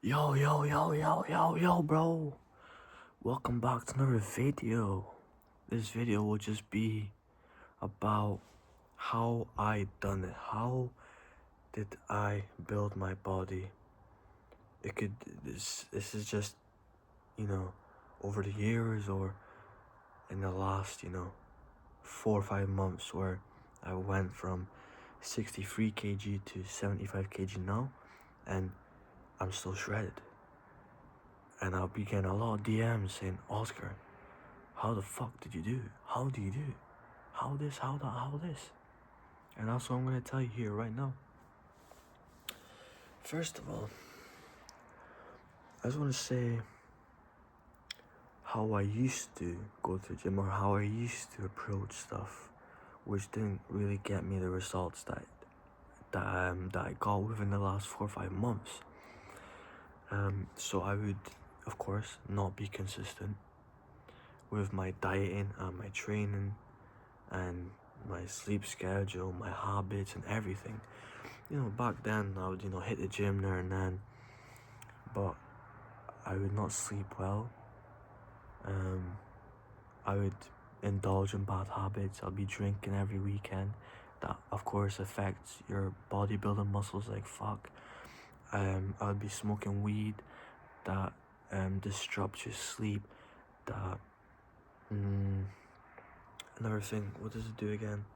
Yo, bro. Welcome back to another video. This video will just be about how I done it. How did I build my body? It could, this is just, you know, over the years or in the last, 4 or 5 months where I went from 63 kg to 75 kg now, and I'm still shredded. And I'll be getting a lot of DMs saying, Oscar, how the fuck did you do it? How do you do it? How this, how that, how this? And that's what I'm gonna tell you here right now. First of all, I just wanna say how I used to go to the gym, or how I used to approach stuff, which didn't really get me the results that I got within the last 4 or 5 months. So I would, of course, not be consistent with my dieting and my training and my sleep schedule, my habits and everything. Back then I would, hit the gym there and then, but I would not sleep well. I would indulge in bad habits. I'll be drinking every weekend. That, of course, affects your bodybuilding muscles like fuck. I'll be smoking weed. That disrupts your sleep. That another thing. What does it do again?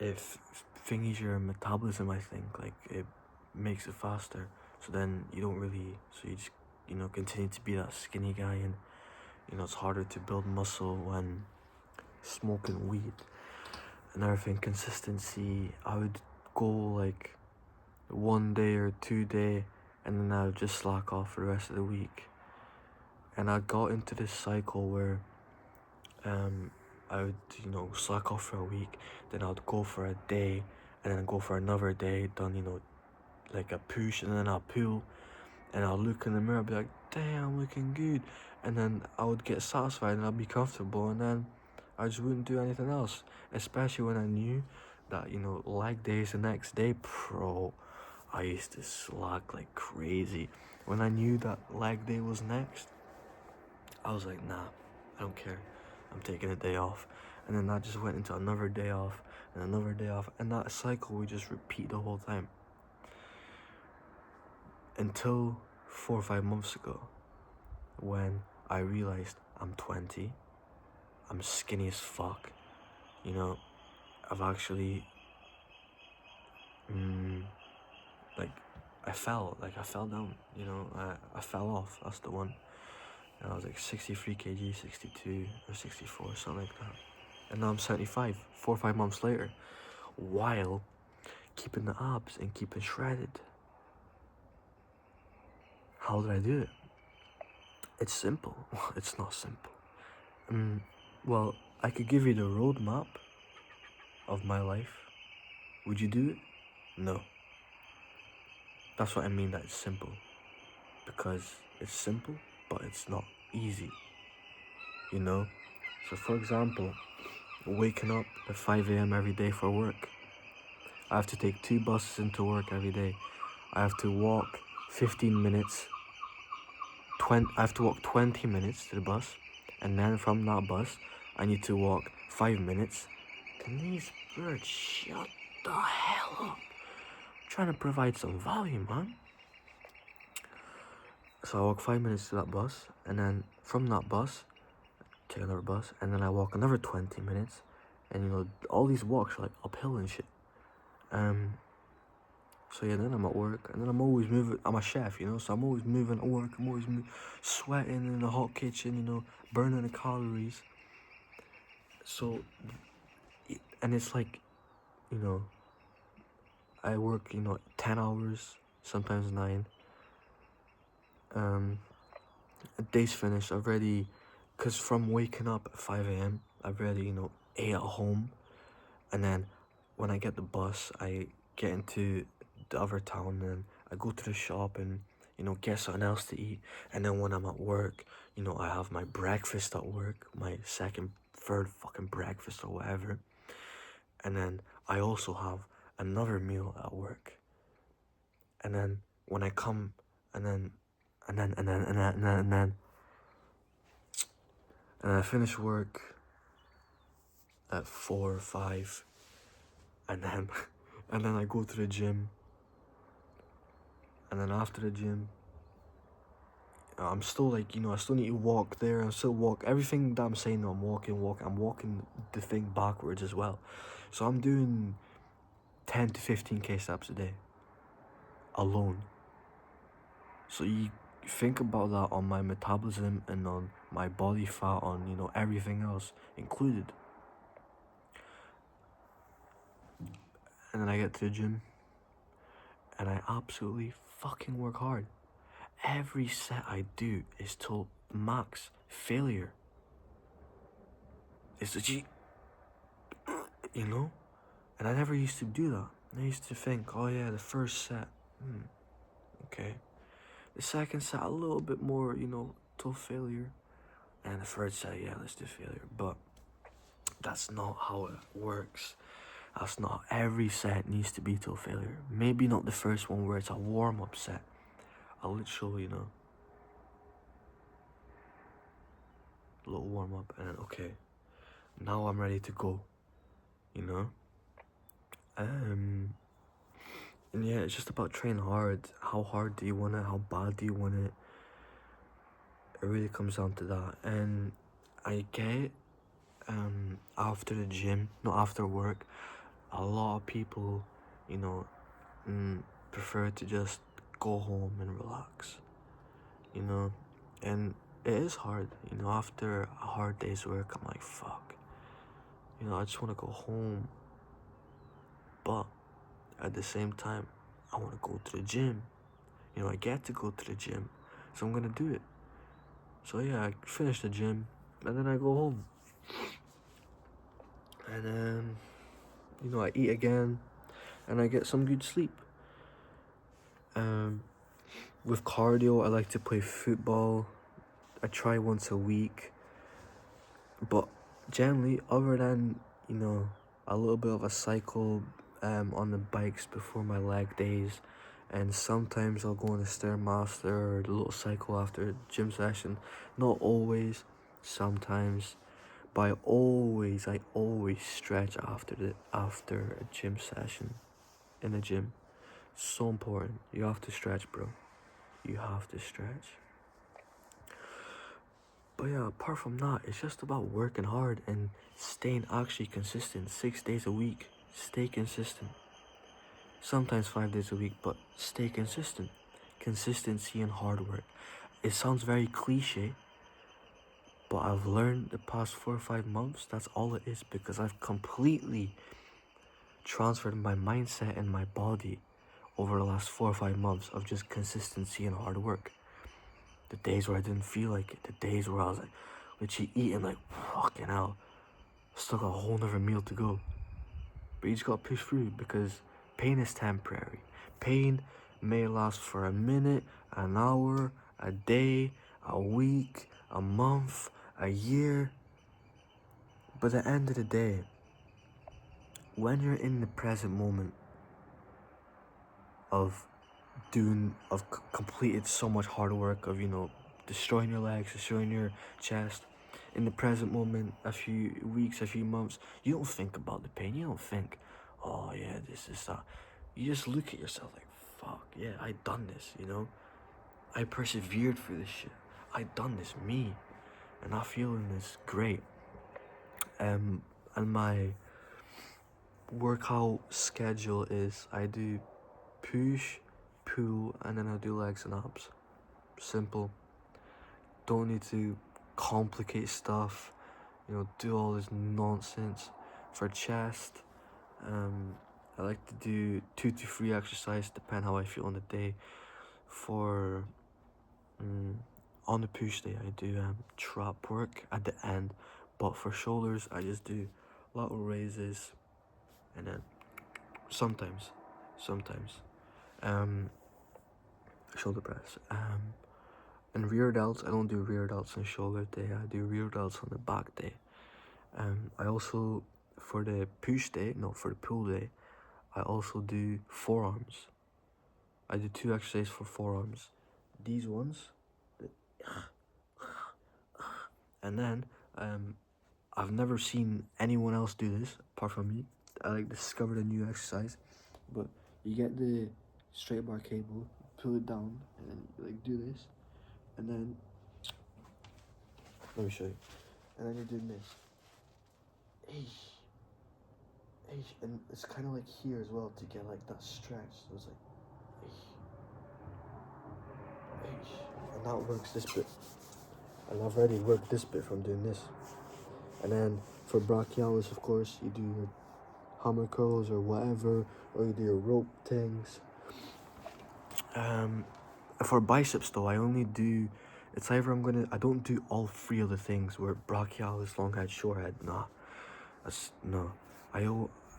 If thingies your metabolism, I think, like it makes it faster. So then you don't really. So you just continue to be that skinny guy, and it's harder to build muscle when smoking weed. Another thing, consistency. I would go like 1 day or 2 day, and then I would just slack off for the rest of the week. And I got into this cycle where I would slack off for a week, then I'd go for a day, and then go for another day, done like a push, and then I'll pull, and I'll look in the mirror, be like, damn, I'm looking good, and then I would get satisfied and I'd be comfortable, and then I just wouldn't do anything else. Especially when I knew that leg days the next day, bro, I used to slack like crazy. When I knew that leg day was next, I was like, nah, I don't care, I'm taking a day off. And then that just went into another day off and another day off, and that cycle we just repeat the whole time. Until 4 or 5 months ago, when I realized I'm 20, I'm skinny as fuck. I've actually, I fell down, I fell off, that's the one. And I was like 63 kg, 62 or 64, something like that. And now I'm 75, 4 or 5 months later, while keeping the abs and keeping shredded. How did I do it? It's simple. It's not simple. Well, I could give you the roadmap of my life. Would you do it? No. That's what I mean that it's simple. Because it's simple, but it's not easy. So for example, waking up at 5 a.m. every day for work. I have to take 2 buses into work every day. I have to walk 15 minutes. I have to walk 20 minutes to the bus, and then from that bus, I need to walk 5 minutes. Can these birds shut the hell up? I'm trying to provide some value, man. So I walk 5 minutes to that bus, and then from that bus, take another bus, and then I walk another 20 minutes, and all these walks are like uphill and shit. So yeah, then I'm at work, and then I'm always moving. I'm a chef, so I'm always moving at work. I'm always sweating in the hot kitchen, burning the calories. So, and it's like, I work, 10 hours, sometimes 9. A day's finished. I've already, cause from waking up at 5 a.m., I've already, ate at home, and then when I get the bus, I get into the other town, and I go to the shop and get something else to eat. And then when I'm at work, I have my breakfast at work, my second, third fucking breakfast or whatever. And then I also have another meal at work. And then when I come and then and I finish work at 4 or 5, and then and then I go to the gym, and then after the gym, I'm still like, I still need to walk there. I'm still walk everything that I'm saying. I'm walking the thing backwards as well. So I'm doing 10 to 15k steps a day alone. So you think about that on my metabolism and on my body fat, on everything else included. And then I get to the gym and I absolutely fucking work hard. Every set I do is till max failure. It's legit, And I never used to do that. I used to think, oh yeah, the first set, okay. The second set, a little bit more, till failure. And the third set, yeah, let's do failure. But that's not how it works. That's not every set needs to be till failure. Maybe not the first one where it's a warm-up set. A literal, little warm-up, and then, okay, now I'm ready to go, And yeah, it's just about training hard. How hard do you want it? How bad do you want it? It really comes down to that. And I get, after the gym, not after work, a lot of people, prefer to just go home and relax, and it is hard, after a hard day's work, I'm like, fuck, I just want to go home, but at the same time, I want to go to the gym, I get to go to the gym, so I'm gonna do it. So yeah, I finish the gym, and then I go home, and then, I eat again, and I get some good sleep. With cardio, I like to play football. I try once a week, but generally, other than, a little bit of a cycle on the bikes before my leg days, and sometimes I'll go on a Stairmaster or a little cycle after a gym session. Not always, sometimes, but I always stretch after a gym session in the gym. So important. You have to stretch, bro. You have to stretch. But yeah, apart from that, it's just about working hard and staying actually consistent. 6 days a week. Stay consistent. Sometimes 5 days a week, but stay consistent. Consistency and hard work. It sounds very cliche, but I've learned the past 4 or 5 months, that's all it is, because I've completely transferred my mindset and my body over the last 4 or 5 months of just consistency and hard work. The days where I didn't feel like it, the days where I was like, literally eating like, fucking hell, still got a whole nother meal to go. But you just gotta push through, because pain is temporary. Pain may last for a minute, an hour, a day, a week, a month, a year. But at the end of the day, when you're in the present moment of completed so much hard work of, destroying your legs, destroying your chest, in the present moment, a few weeks, a few months, you don't think about the pain. You don't think, oh yeah, this is that. You just look at yourself like, fuck, yeah, I done this, I persevered through this shit. I done this, me. And that feeling is great. And my workout schedule is, I do push, pull, and then I do legs and abs. Simple. Don't need to complicate stuff, do all this nonsense. For chest, I like to do 2 to 3 exercises, depending how I feel on the day. For on the push day, I do trap work at the end, but for shoulders, I just do lateral raises, and then sometimes, shoulder press. And rear delts, I don't do rear delts on shoulder day. I do rear delts on the back day. I also, for the pull day, I also do forearms. I do 2 exercises for forearms. these ones, and then I've never seen anyone else do this apart from me. I like discovered a new exercise, but you get the straight bar cable, pull it down, and then you like do this, and then let me show you, and then you're doing this. And it's kind of like here as well to get like that stretch. So it's like, and that works this bit. And I've already worked this bit from doing this. And then for brachialis, of course, you do your hammer curls or whatever, or you do your rope things. For biceps though, I only do, it's either I don't do all three of the things where brachialis, long head, short head. Nah, no.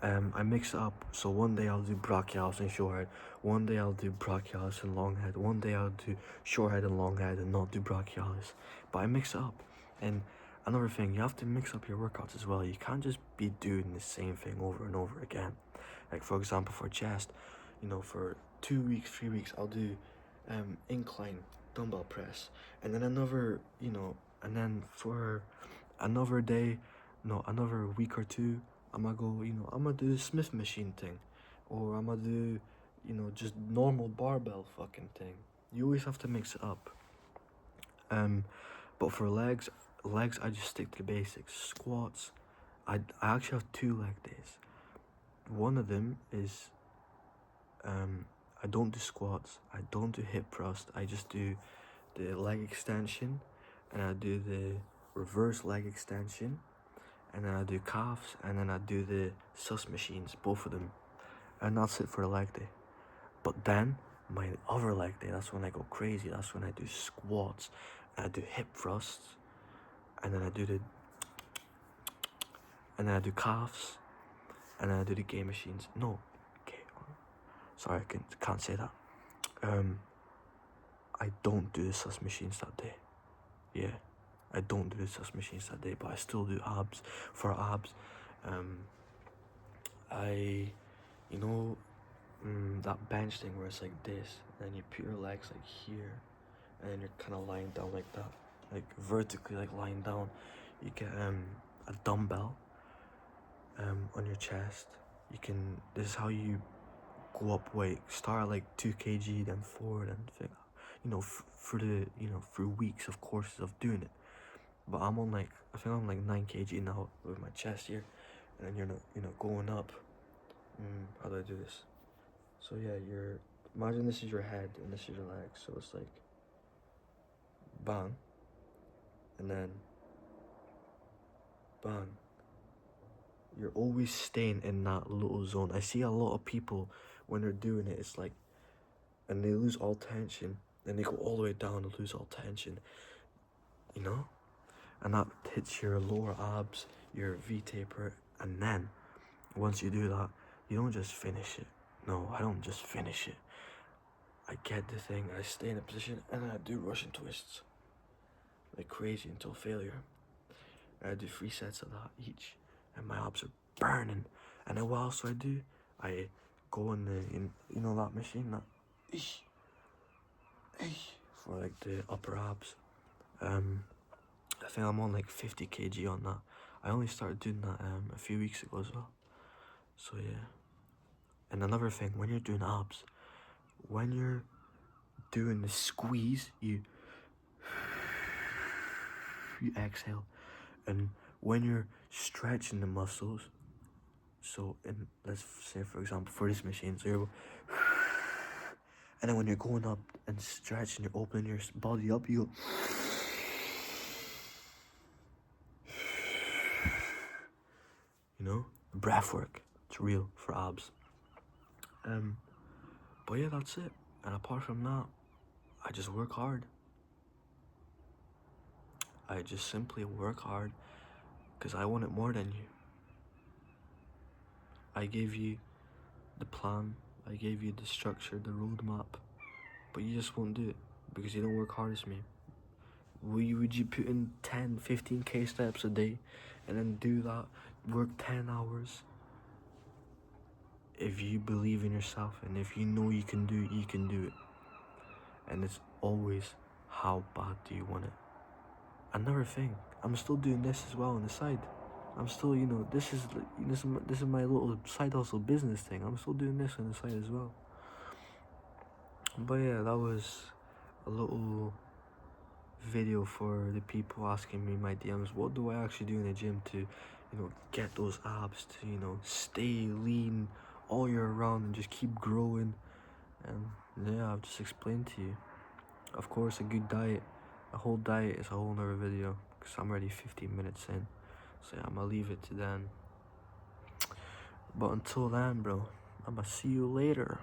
I mix it up. So one day I'll do brachialis and short head. One day I'll do brachialis and long head. One day I'll do short head and long head and not do brachialis. But I mix it up. And another thing, you have to mix up your workouts as well. You can't just be doing the same thing over and over again. Like for example, for chest, for 2 weeks, 3 weeks, I'll do incline dumbbell press, and then another, and then for another day, another week or two, I'm gonna go, I'm gonna do the Smith machine thing, or I'm gonna do, just normal barbell fucking thing. You always have to mix it up. But for legs, I just stick to the basics. Squats, I actually have 2 leg days. One of them is, I don't do squats, I don't do hip thrust, I just do the leg extension, and I do the reverse leg extension, and then I do calves, and then I do the sus machines, both of them, and that's it for the leg day. But then my other leg day, that's when I go crazy. That's when I do squats, and I do hip thrusts, and then I do calves, and then I do the game machines. No, okay, sorry, I can't say that. I don't do the sus machines that day. Yeah, I don't do the sus machines that day, but I still do abs. For abs, that bench thing where it's like this, and then you put your legs like here, and then you're kind of lying down like that, like vertically, like lying down. You get a dumbbell on your chest. This is how you go up weight. Start at like 2 kg, then 4, then through weeks of courses of doing it. But I think I'm like 9 kg now with my chest here, and then you're going up. How do I do this? So yeah, imagine this is your head and this is your legs. So it's like bang, and then bang. You're always staying in that little zone. I see a lot of people when they're doing it, it's like, and they lose all tension, then they go all the way down and lose all tension, and that hits your lower abs, your V-taper, and then once you do that, you don't just finish it. No, I don't just finish it. I get the thing, I stay in a position, and I do Russian twists like crazy until failure. And I do 3 sets of that each, and my abs are burning. And then what else do? I go in that machine, that for like the upper abs. I think I'm on like 50 kg on that. I only started doing that a few weeks ago as well. So yeah. And another thing, when you're doing abs, when you're doing the squeeze, you exhale, and when you're stretching the muscles, so let's say for example for this machine, so you're and then when you're going up and stretching, you're opening your body up, you go, breath work. It's real for abs. But yeah, that's it. And apart from that, I just work hard. I just simply work hard because I want it more than you. I gave you the plan, I gave you the structure, the roadmap, but you just won't do it because you don't work hard as me. Would you put in 10, 15k steps a day and then do that, work 10 hours? If you believe in yourself and if you know you can do it, you can do it. and it's always, how bad do you want it? Another thing, I'm still doing this as well on the side. I'm still, you know, this is my little side hustle business thing. I'm still doing this on the side as well. But yeah, that was a little video for the people asking me in my DMs, what do I actually do in the gym to, you know, get those abs, to, you know, stay lean all year round and just keep growing. And yeah, I've just explained to you. Of course, a good diet, a whole diet is a whole nother video, because I'm already 15 minutes in. So yeah, I'm gonna leave it to then. But until then, bro, I'ma see you later.